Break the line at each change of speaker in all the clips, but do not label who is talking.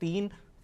3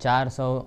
400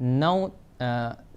9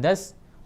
10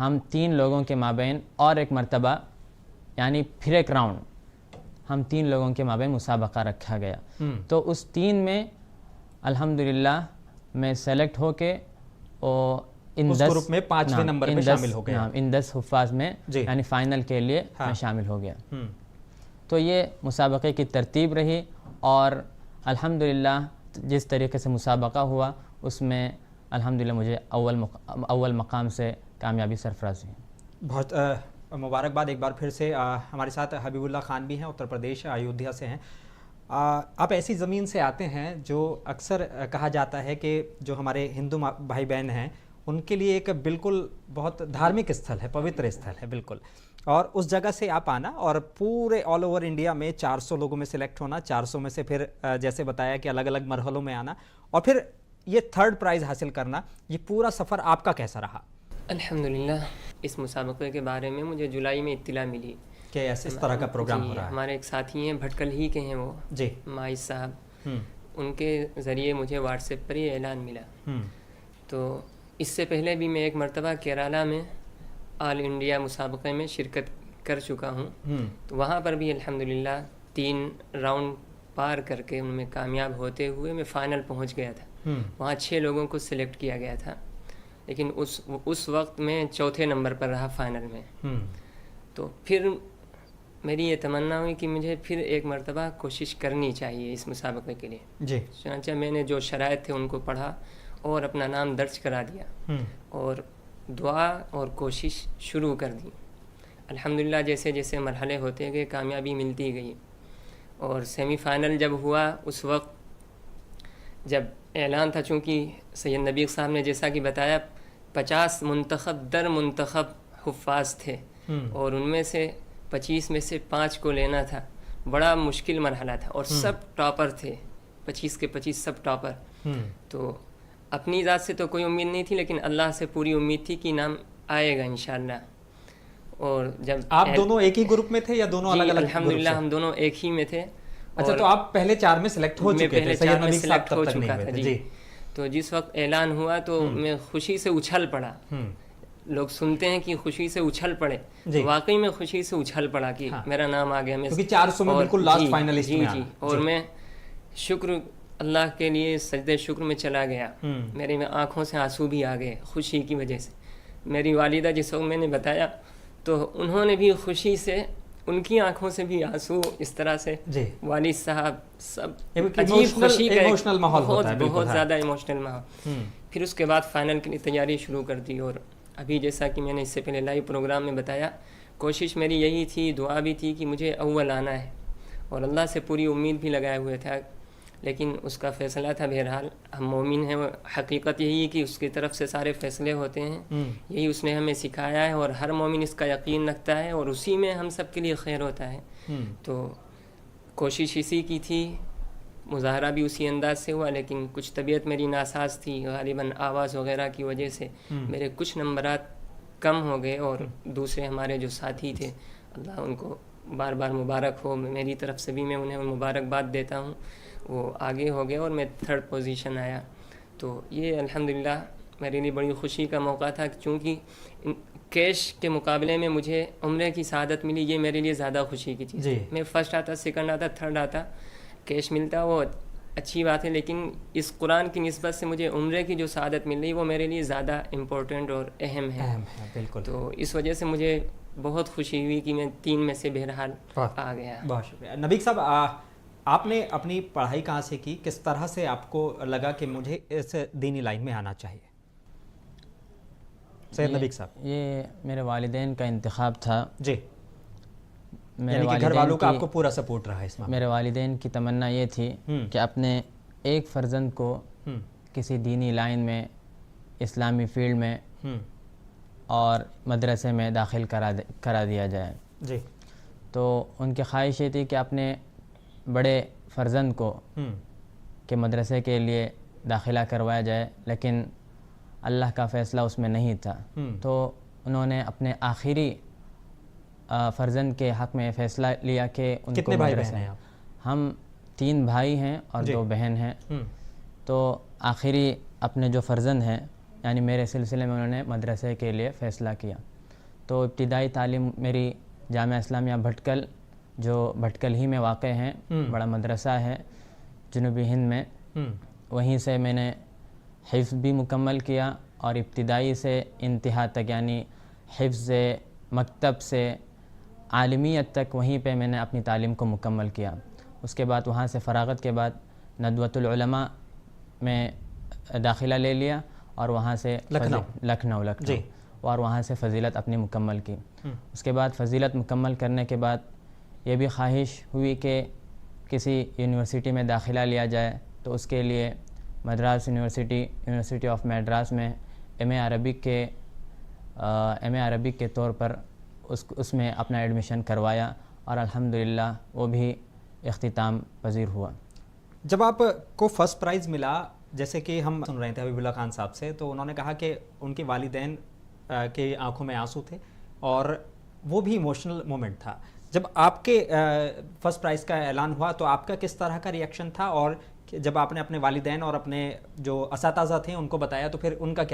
ہم 3 لوگوں کے مابین اور ایک مرتبہ یعنی پھر ایک راؤنڈ ہم 3 لوگوں کے مابین مسابقہ رکھا گیا. تو اس 3 میں الحمدللہ میں سلیکٹ ہو کے ان 10
گروپ میں 5ویں نمبر پہ شامل ہو گیا.
ان 10 حفاظ میں یعنی فائنل کے لیے میں شامل ہو گیا. تو یہ مسابقے کی ترتیب رہی اور الحمدللہ جس طریقے سے مسابقہ ہوا اس میں الحمدللہ مجھے اول مقام سے کامیابی سرفراز ہوئی.
بہت مبارکباد ایک بار پھر سے. ہمارے ساتھ حبیب اللہ خان بھی ہیں، اتر پردیش ایودھیا سے ہیں. آپ ایسی زمین سے آتے ہیں جو اکثر کہا جاتا ہے کہ جو ہمارے ہندو بھائی بہن ہیں ان کے لیے ایک بالکل بہت دھارمک استھل ہے، پوتر استھل ہے بالکل. اور اس جگہ سے آپ آنا اور پورے آل اوور انڈیا میں 400 لوگوں میں سلیکٹ ہونا، 400 میں سے پھر جیسے بتایا کہ الگ الگ مرحلوں میں آنا اور پھر یہ 3rd پرائز حاصل کرنا، یہ پورا سفر آپ کا کیسا رہا؟
الحمدللہ اس مسابقے کے بارے میں مجھے جولائی میں اطلاع ملی
کہ اس طرح کا پروگرام ہو رہا ہے.
ہمارے ایک ساتھی ہیں بھٹکل ہی کے ہیں وہ
جی
مائز صاحب، ان کے ذریعے مجھے واٹس ایپ پر یہ اعلان ملا. تو اس سے پہلے بھی میں ایک مرتبہ کیرالہ میں آل انڈیا مسابقے میں شرکت کر چکا ہوں. تو وہاں پر بھی الحمدللہ 3 راؤنڈ پار کر کے ان میں کامیاب ہوتے ہوئے میں فائنل پہنچ گیا تھا. وہاں 6 لوگوں کو سلیکٹ کیا گیا تھا، لیکن اس وقت میں 4تھے نمبر پر رہا فائنل میں. تو پھر میری یہ تمنا ہوئی کہ مجھے پھر ایک مرتبہ کوشش کرنی چاہیے اس مسابقے کے لیے.
جی
چنانچہ میں نے جو شرائط تھے ان کو پڑھا اور اپنا نام درج کرا دیا اور دعا اور کوشش شروع کر دی. الحمدللہ جیسے جیسے مرحلے ہوتے گئے کامیابی ملتی گئی. اور سیمی فائنل جب ہوا اس وقت جب اعلان تھا، چونکہ سید نبی صاحب نے جیسا کہ بتایا 50 منتخب در منتخب حفاظ تھے اور ان میں سے 25 میں سے 5 کو لینا تھا. بڑا مشکل مرحلہ تھا اور سب ٹاپر تھے، 25 کے 25 سب ٹاپر. تو اپنی ذات سے تو کوئی امید نہیں تھی، لیکن اللہ سے پوری امید تھی کہ نام آئے گا انشاءاللہ. اور جب
آپ دونوں ایک ہی گروپ میں تھے یا دونوں الگ الگ؟
الحمدللہ ہم دونوں ایک ہی میں تھے.
اچھا، تو آپ پہلے 4 میں سلیکٹ ہو چکے تھے؟
سید نبی صاحب تب تک نہیں ہوئے تھے. جی تو جس وقت اعلان ہوا تو میں خوشی سے اچھل پڑا. لوگ سنتے ہیں کہ خوشی سے اچھل پڑے، واقعی میں خوشی سے اچھل پڑا کہ میرا نام آ گیا. میں
کیونکہ 400 میں بالکل لاسٹ فائنلسٹ میں آیا.
اور میں شکر اللہ کے لیے سجدے شکر میں چلا گیا. میری آنکھوں سے آنسو بھی آ گئے خوشی کی وجہ سے. میری والدہ جس وقت میں نے بتایا تو انہوں نے بھی خوشی سے، ان کی آنکھوں سے بھی آنسو اس طرح سے. والد صاحب سب عجیب خوشی کا ایموشنل ماحول ہوتا ہے، بہت زیادہ ایموشنل ماحول. پھر اس کے بعد فائنل کے لیے تیاری شروع کر دی. اور ابھی جیسا کہ میں نے اس سے پہلے لائیو پروگرام میں بتایا، کوشش میری یہی تھی، دعا بھی تھی کہ مجھے اول آنا ہے اور اللہ سے پوری امید بھی لگائے ہوئے تھا. لیکن اس کا فیصلہ تھا. بہرحال ہم مومن ہیں، حقیقت یہی ہے کہ اس کی طرف سے سارے فیصلے ہوتے ہیں. یہی اس نے ہمیں سکھایا ہے اور ہر مومن اس کا یقین رکھتا ہے اور اسی میں ہم سب کے لیے خیر ہوتا ہے. تو کوشش اسی کی تھی، مظاہرہ بھی اسی انداز سے ہوا. لیکن کچھ طبیعت میری ناساز تھی، غالباً آواز وغیرہ کی وجہ سے میرے کچھ نمبرات کم ہو گئے. اور دوسرے ہمارے جو ساتھی تھے، اللہ ان کو بار بار مبارک ہو، میری طرف سے بھی میں انہیں مبارکباد دیتا ہوں، وہ آگے ہو گئے اور میں 3rd پوزیشن آیا. تو یہ الحمدللہ میرے لیے بڑی خوشی کا موقع تھا، چونکہ کیش کے مقابلے میں مجھے عمرے کی سعادت ملی. یہ میرے لیے زیادہ خوشی کی چیز. میں 1st آتا، 2nd آتا، 3rd آتا، کیش ملتا وہ اچھی بات ہے، لیکن اس قرآن کی نسبت سے مجھے عمرے کی جو سعادت مل رہی وہ میرے لیے زیادہ امپورٹنٹ اور اہم ہے.
بالکل.
تو اس وجہ سے مجھے بہت خوشی ہوئی کہ میں 3 میں سے بہرحال آ گیا.
بہت شکریہ. نبی صاحب، آپ نے اپنی پڑھائی کہاں سے کی؟ کس طرح سے آپ کو لگا کہ مجھے اس دینی لائن میں آنا چاہیے؟ سید نبی صاحب،
یہ میرے والدین کا انتخاب تھا.
جی، یعنی کہ گھر والوں کا آپ کو پورا سپورٹ رہا اس میں؟
میرے والدین کی تمنا یہ تھی کہ اپنے ایک فرزند کو کسی دینی لائن میں، اسلامی فیلڈ میں اور مدرسے میں داخل کرا دیا جائے.
جی.
تو ان کی خواہش یہ تھی کہ اپنے بڑے فرزند کو کہ مدرسے کے لیے داخلہ کروایا جائے، لیکن اللہ کا فیصلہ اس میں نہیں تھا. تو انہوں نے اپنے آخری فرزند کے حق میں فیصلہ لیا کہ ان کو مدرسہ. ہم 3 بھائی ہیں اور 2 بہن ہیں. تو آخری اپنے جو فرزند ہیں یعنی میرے سلسلے میں انہوں نے مدرسے کے لیے فیصلہ کیا. تو ابتدائی تعلیم میری جامعہ اسلامیہ بھٹکل جو بھٹکل ہی میں واقع ہے, بڑا مدرسہ ہے جنوبی ہند میں, وہیں سے میں نے حفظ بھی مکمل کیا, اور ابتدائی سے انتہا تک یعنی حفظ مکتب سے عالمیت تک وہیں پہ میں نے اپنی تعلیم کو مکمل کیا. اس کے بعد وہاں سے فراغت کے بعد ندوۃ العلماء میں داخلہ لے لیا, اور وہاں سے لکھنؤ
جی.
اور وہاں سے فضیلت اپنی مکمل کی. اس کے بعد فضیلت مکمل کرنے کے بعد یہ بھی خواہش ہوئی کہ کسی یونیورسٹی میں داخلہ لیا جائے, تو اس کے لیے مدراس یونیورسٹی آف میڈراس میں ایم اے عربک کے طور پر اس میں اپنا ایڈمیشن کروایا, اور الحمدللہ وہ بھی اختتام پذیر ہوا.
جب آپ کو فرسٹ پرائز ملا, جیسے کہ ہم سن رہے تھے حبیب اللہ خان صاحب سے, تو انہوں نے کہا کہ ان کے والدین کے آنکھوں میں آنسو تھے, اور وہ بھی ایموشنل مومنٹ تھا. جب آپ کے فرسٹ پرائز کا اعلان ہوا تو آپ کا کس طرح کا ریئیکشن تھا, اور جب آپ نے اپنے والدین اور اپنے جو اساتذہ تھے ان کو بتایا تو پھر ان کا